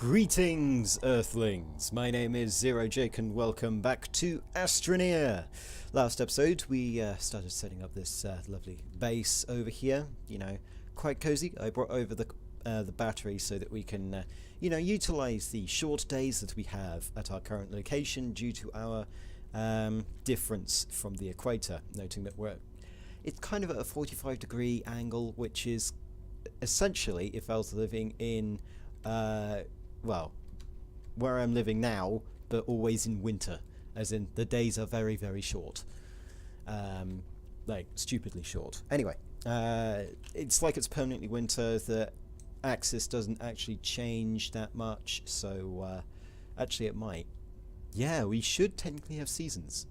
Greetings, Earthlings! My name is Zero Jake and welcome back to Astroneer! Last episode we started setting up this lovely base over here, quite cozy. I brought over the battery so that we can, utilize the short days that we have at our current location due to our difference from the equator, noting that it's kind of at a 45-degree angle, which is essentially, if I was living in where I'm living now, but always in winter, as in the days are very, very short. Like, stupidly short. Anyway, it's like it's permanently winter. The axis doesn't actually change that much, so actually it might. Yeah, we should technically have seasons.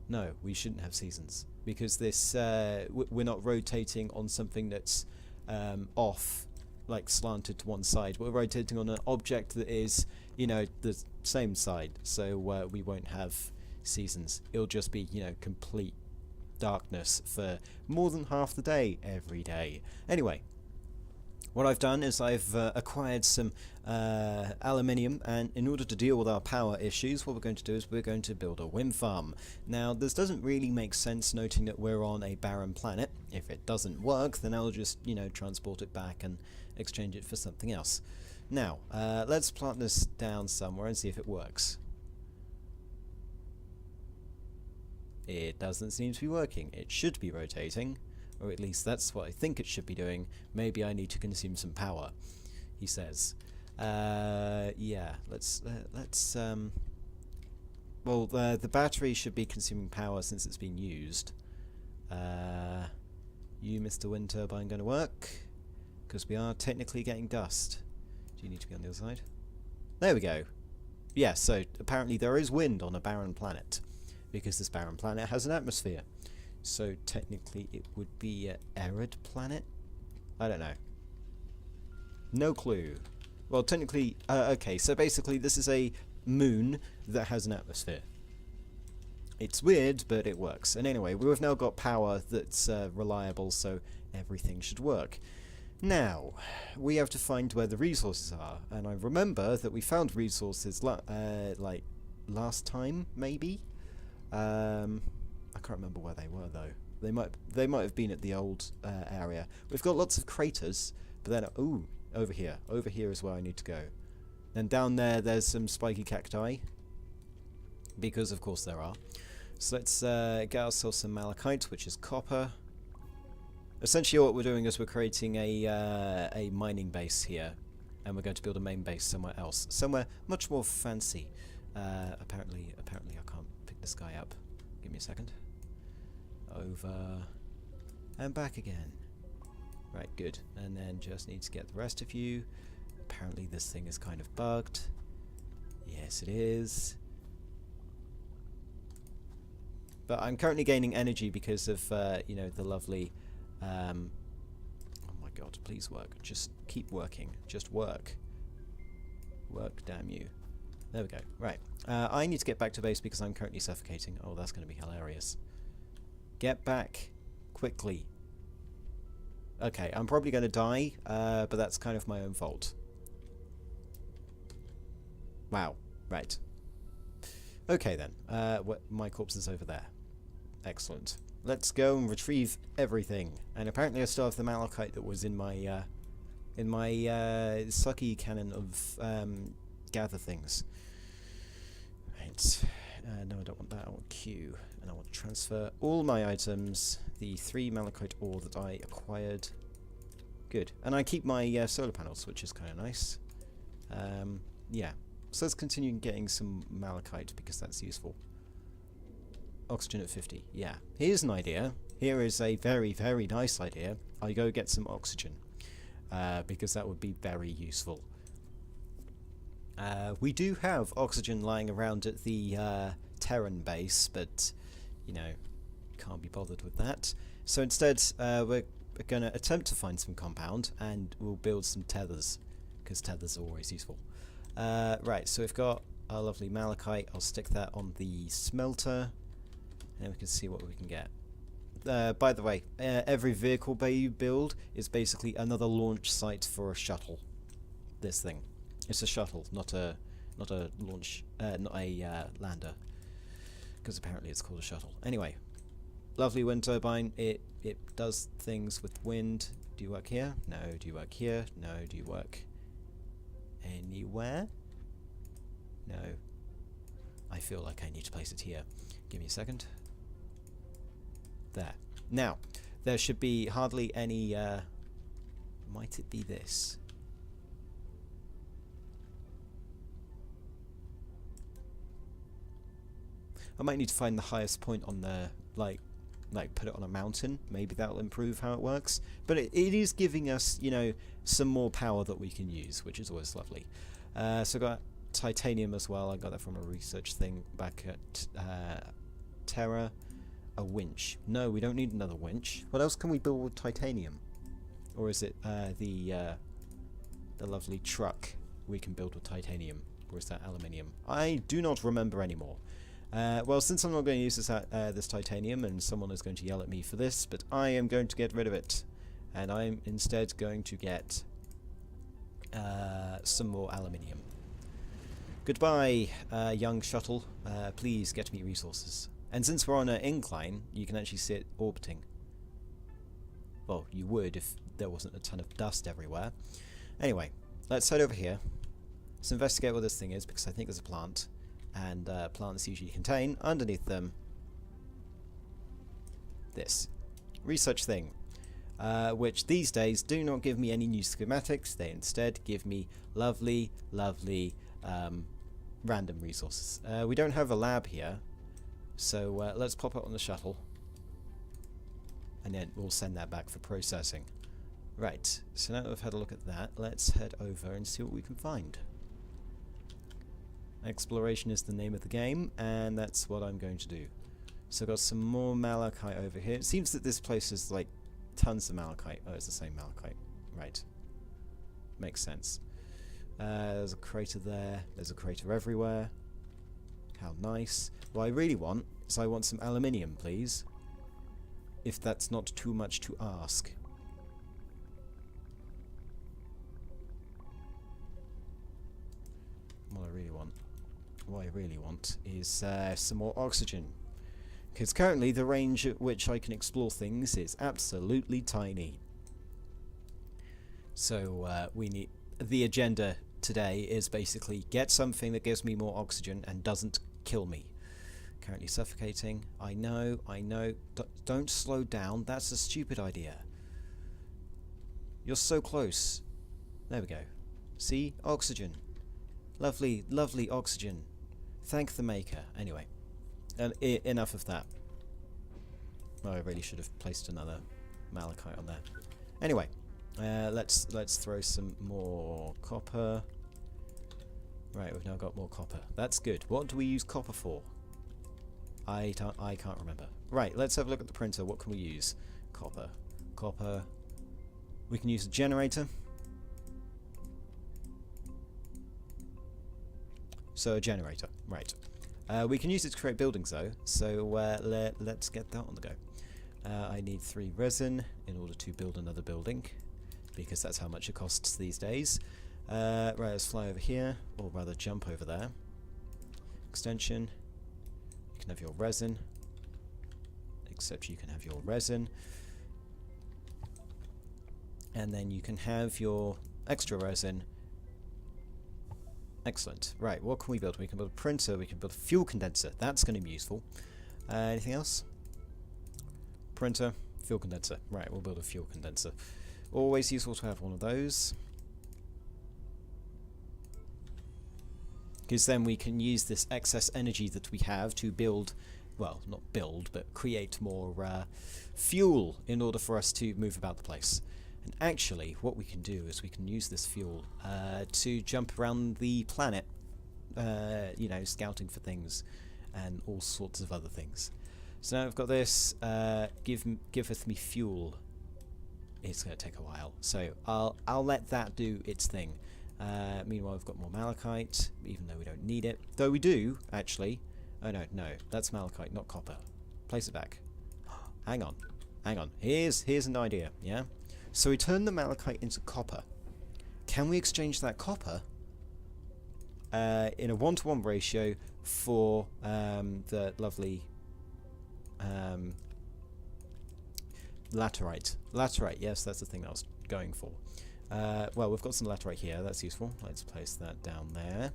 No, we shouldn't have seasons, because this we're not rotating on something that's off, like slanted to one side. We're rotating on an object that is, the same side, so we won't have seasons. It'll just be, complete darkness for more than half the day every day. Anyway, what I've done is I've acquired some aluminium, and in order to deal with our power issues, what we're going to do is we're going to build a wind farm. Now, this doesn't really make sense, noting that we're on a barren planet. If it doesn't work, then I'll just, transport it back and exchange it for something else. Now, let's plant this down somewhere and see if it works. It doesn't seem to be working. It should be rotating, or at least that's what I think it should be doing. Maybe I need to consume some power, he says. Yeah, well, the battery should be consuming power since it's been used. You, Mr. Wind Turbine, going to work? Because we are technically getting dust. Do you need to be on the other side? There we go. Yeah, so apparently there is wind on a barren planet, because this barren planet has an atmosphere. So technically it would be an arid planet? I don't know. No clue. Well, technically, okay, so basically this is a moon that has an atmosphere. It's weird, but it works. And anyway, we've now got power that's reliable, so everything should work. Now, we have to find where the resources are. And I remember that we found resources like last time, maybe? I can't remember where they were though. They might have been at the old area. We've got lots of craters, but then over here is where I need to go. Then down there's some spiky cacti, because of course there are. So let's get ourselves some malachite, which is copper. Essentially, what we're doing is we're creating a mining base here, and we're going to build a main base somewhere else, somewhere much more fancy. Apparently I can't pick this guy up. Give me a second. Over and back again. Right, good. And then just need to get the rest of you. Apparently this thing is kind of bugged. Yes, it is. But I'm currently gaining energy because of, the lovely... oh my god, please work. Just keep working. Just work. Work, damn you. There we go. Right. I need to get back to base because I'm currently suffocating. Oh, that's going to be hilarious. Get back. Quickly. Okay, I'm probably going to die, but that's kind of my own fault. Wow. Right. Okay then. My corpse is over there. Excellent. Let's go and retrieve everything. And apparently I still have the malachite that was in my sucky cannon of gather things. Right. No, I don't want that. I want Q. And I want to transfer all my items. The 3 malachite ore that I acquired. Good. And I keep my solar panels, which is kind of nice. Yeah. So let's continue getting some malachite because that's useful. Oxygen at 50. Yeah. Here's an idea. Here is a very, very nice idea. I go get some oxygen. Because that would be very useful. We do have oxygen lying around at the Terran base, but, can't be bothered with that. So instead, we're going to attempt to find some compound, and we'll build some tethers, because tethers are always useful. Right, so we've got our lovely malachite. I'll stick that on the smelter, and we can see what we can get. By the way, every vehicle bay you build is basically another launch site for a shuttle. This thing. It's a shuttle, not a launch, not a lander, because apparently it's called a shuttle. Anyway, lovely wind turbine. It does things with wind. Do you work here? No. Do you work here? No. Do you work anywhere? No. I feel like I need to place it here. Give me a second. There. Now, there should be hardly any... might it be this? I might need to find the highest point on the... like put it on a mountain. Maybe that'll improve how it works. But it is giving us, you know, some more power that we can use, which is always lovely. So I got titanium as well. I got that from a research thing back at Terra. A winch. No, we don't need another winch. What else can we build with titanium? Or is it the lovely truck we can build with titanium? Or is that aluminium? I do not remember anymore. Well, since I'm not going to use this titanium, and someone is going to yell at me for this, but I am going to get rid of it. And I'm instead going to get some more aluminium. Goodbye, young shuttle. Please get me resources. And since we're on an incline, you can actually see it orbiting. Well, you would if there wasn't a ton of dust everywhere. Anyway, let's head over here. Let's investigate what this thing is, because I think there's a plant. And plants usually contain, underneath them, this research thing. Which these days do not give me any new schematics. They instead give me lovely, lovely random resources. We don't have a lab here. So let's pop it on the shuttle, and then we'll send that back for processing. Right, so now that we've had a look at that, let's head over and see what we can find. Exploration is the name of the game, and that's what I'm going to do. So I've got some more malachite over here. It seems that this place is like tons of malachite. Oh, it's the same malachite. Right. Makes sense. There's a crater there. There's a crater everywhere. How nice. What I really want is I want some aluminium, please. If that's not too much to ask. What I really want is some more oxygen. Because currently the range at which I can explore things is absolutely tiny. So we need... the agenda today is basically get something that gives me more oxygen and doesn't kill me. Currently suffocating. I know. Don't slow down. That's a stupid idea. You're so close. There we go. See? Oxygen. Lovely, lovely oxygen. Thank the maker. Anyway. Enough of that. Oh, I really should have placed another malachite on there. Anyway. Let's throw some more copper. Right, we've now got more copper. That's good. What do we use copper for? I can't remember. Right, let's have a look at the printer. What can we use? Copper. Copper. We can use a generator. So a generator. Right. We can use it to create buildings though. So let's get that on the go. I need 3 resin in order to build another building, because that's how much it costs these days. Right, let's fly over here, or rather jump over there. Extension. You can have your resin. Except you can have your resin. And then you can have your extra resin. Excellent. Right, what can we build? We can build a printer, we can build a fuel condenser. That's going to be useful. Anything else? Printer, fuel condenser. Right, we'll build a fuel condenser. Always useful to have one of those. Because then we can use this excess energy that we have to build, well, not build, but create more fuel in order for us to move about the place. And actually, what we can do is we can use this fuel to jump around the planet, you know, scouting for things and all sorts of other things. So now I've got this, giveth me fuel. It's going to take a while, so I'll let that do its thing. Meanwhile, we've got more malachite, even though we don't need it. Though we do, actually. Oh no, that's malachite, not copper. Place it back. Hang on. Here's an idea, yeah? So we turn the malachite into copper. Can we exchange that copper in a 1-to-1 ratio for the lovely laterite. Laterite, yes, that's the thing that I was going for. Well, we've got some laterite here, that's useful. Let's place that down there.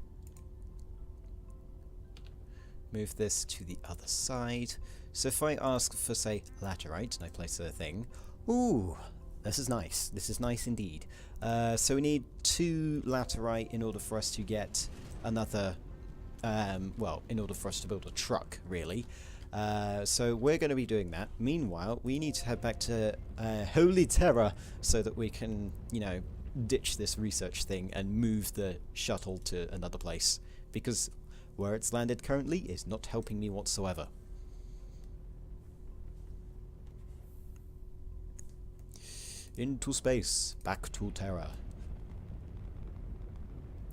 Move this to the other side. So if I ask for, say, laterite, and I place a thing, ooh, this is nice. This is nice indeed. So we need 2 laterite in order for us to get another, well, in order for us to build a truck, really. So we're going to be doing that. Meanwhile, we need to head back to Holy Terra so that we can, you know, ditch this research thing and move the shuttle to another place. Because where it's landed currently is not helping me whatsoever. Into space, back to Terra.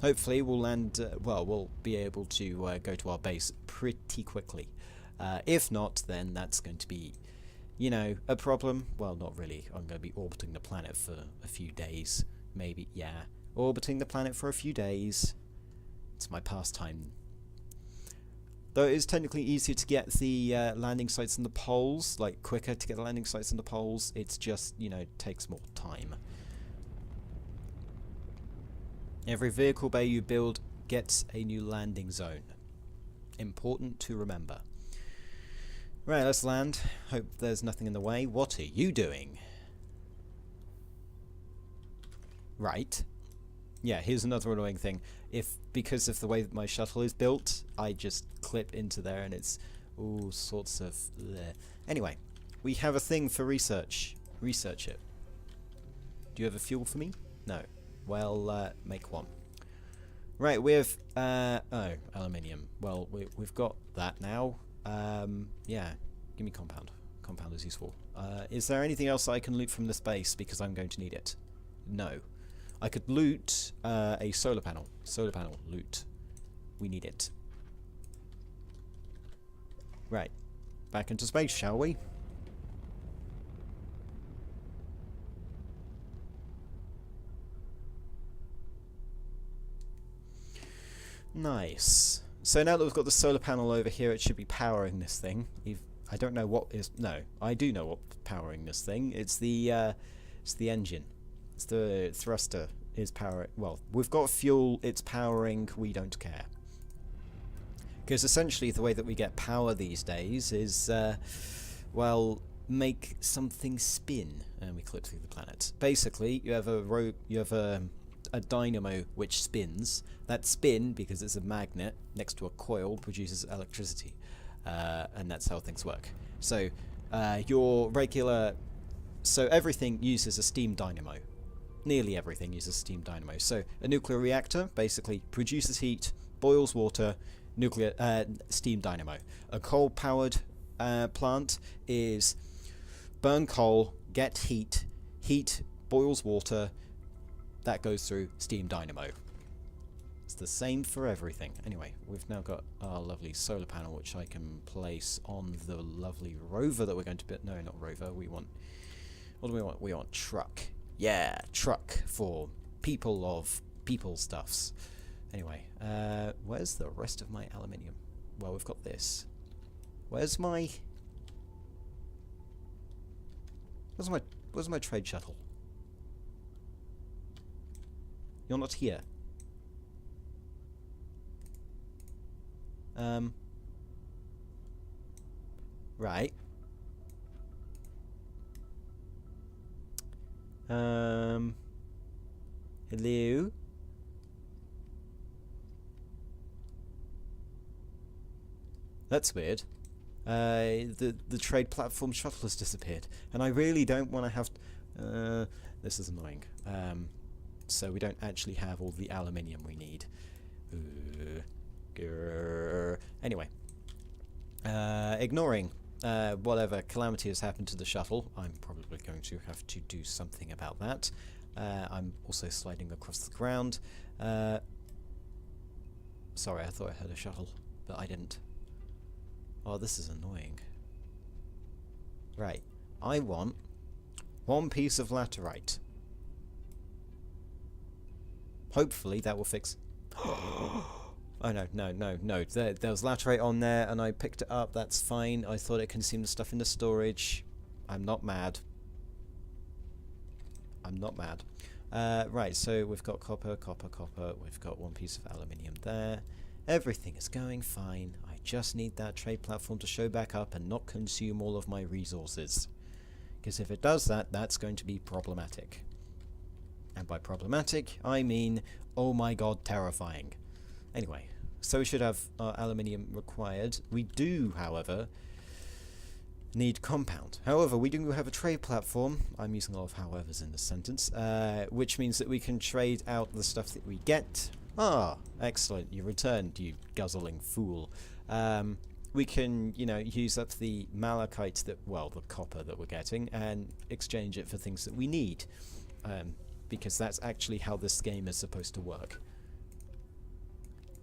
Hopefully we'll land, well, we'll be able to go to our base pretty quickly. If not, then that's going to be, you know, a problem. Well, not really. I'm going to be orbiting the planet for a few days. Maybe, yeah. Orbiting the planet for a few days. It's my pastime. Though it is technically easier to get the landing sites on the poles, like quicker to get the landing sites on the poles, it's just, you know, takes more time. Every vehicle bay you build gets a new landing zone. Important to remember. Right, let's land. Hope there's nothing in the way. What are you doing? Right. Yeah, here's another annoying thing. If, because of the way that my shuttle is built, I just clip into there and it's all sorts of bleh. Anyway, we have a thing for research. Research it. Do you have a fuel for me? No. Well, make one. Right, we have, oh, aluminium. Well, we've got that now. Yeah, give me compound. Compound is useful. Is there anything else I can loot from this base because I'm going to need it? No. I could loot a solar panel. Solar panel, loot. We need it. Right. Back into space, shall we? Nice. So now that we've got the solar panel over here, it should be powering this thing. I don't know what is... No, I do know what's powering this thing. It's the engine. It's the thruster is powering... Well, we've got fuel, it's powering, we don't care. Because essentially the way that we get power these days is, well, make something spin. And we clip through the planet. Basically, you have a dynamo which spins. That spin, because it's a magnet next to a coil, produces electricity. And that's how things work. So, your regular... So everything uses a steam dynamo. Nearly everything uses a steam dynamo. So a nuclear reactor basically produces heat, boils water, steam dynamo. A coal-powered plant is burn coal, get heat, boils water, that goes through steam dynamo. It's the same for everything. Anyway, we've now got our lovely solar panel, which I can place on the lovely rover that we're going to build. No, not rover. We want... What do we want? We want truck. Yeah, truck for people stuffs. Anyway, where's the rest of my aluminium? Well, we've got this. Where's my trade shuttle? You're not here. Right. Hello? That's weird. The trade platform shuttle has disappeared, and I really don't want to have... this is annoying. So we don't actually have all the aluminium we need. Anyway. Ignoring whatever calamity has happened to the shuttle, I'm probably going to have to do something about that. I'm also sliding across the ground. Sorry, I thought I heard a shuttle, but I didn't. Oh, this is annoying. Right. I want one piece of laterite. Oh, no. There was laterite on there, and I picked it up. That's fine. I thought it consumed the stuff in the storage. I'm not mad. I'm not mad. Right, so we've got copper. We've got one piece of aluminium there. Everything is going fine. I just need that trade platform to show back up and not consume all of my resources. Because if it does that, that's going to be problematic. And by problematic, I mean, oh my god, terrifying. Anyway, so we should have our aluminium required. We do, however, need compound. However, we do have a trade platform. I'm using a lot of howevers in this sentence, which means that we can trade out the stuff that we get. Ah, excellent. You returned, you guzzling fool. We can, you know, use up the malachite that, well, the copper that we're getting, and exchange it for things that we need. Because that's actually how this game is supposed to work.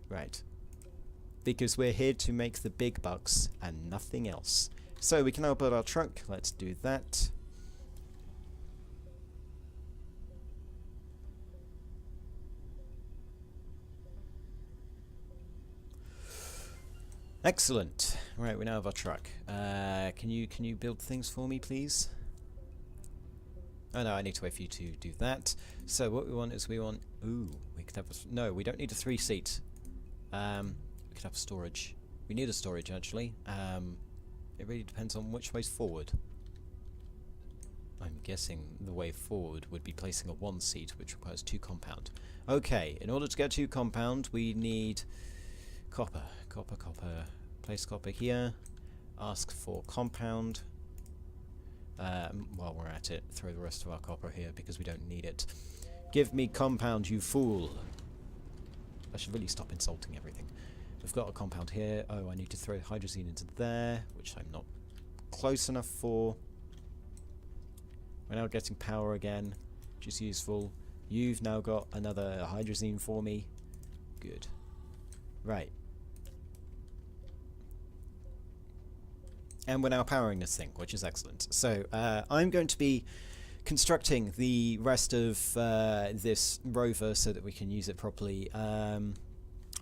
Right. Because we're here to make the big bucks and nothing else. So we can now build our truck. Let's do that. Excellent. Right, we now have our truck. Can you build things for me, please? Oh no, I need to wait for you to do that. So what we want is ooh, we could have no, we don't need a 3-seat. We could have storage. We need a storage actually. It really depends on which way's forward. I'm guessing the way forward would be placing a 1-seat, which requires 2 compound. Okay, in order to get 2 compound, we need copper. Place copper here. Ask for compound. While we're at it, throw the rest of our copper here because we don't need it. Give me compound, you fool! I should really stop insulting everything. We've got a compound here. Oh, I need to throw hydrazine into there, which I'm not close enough for. We're now getting power again, which is useful. You've now got another hydrazine for me. Good. Right. And we're now powering this thing, which is excellent. So, I'm going to be constructing the rest of this rover so that we can use it properly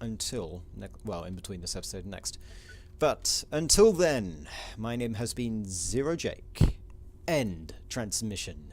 until, well, in between this episode and next. But until then, my name has been Zero Jake. End transmission.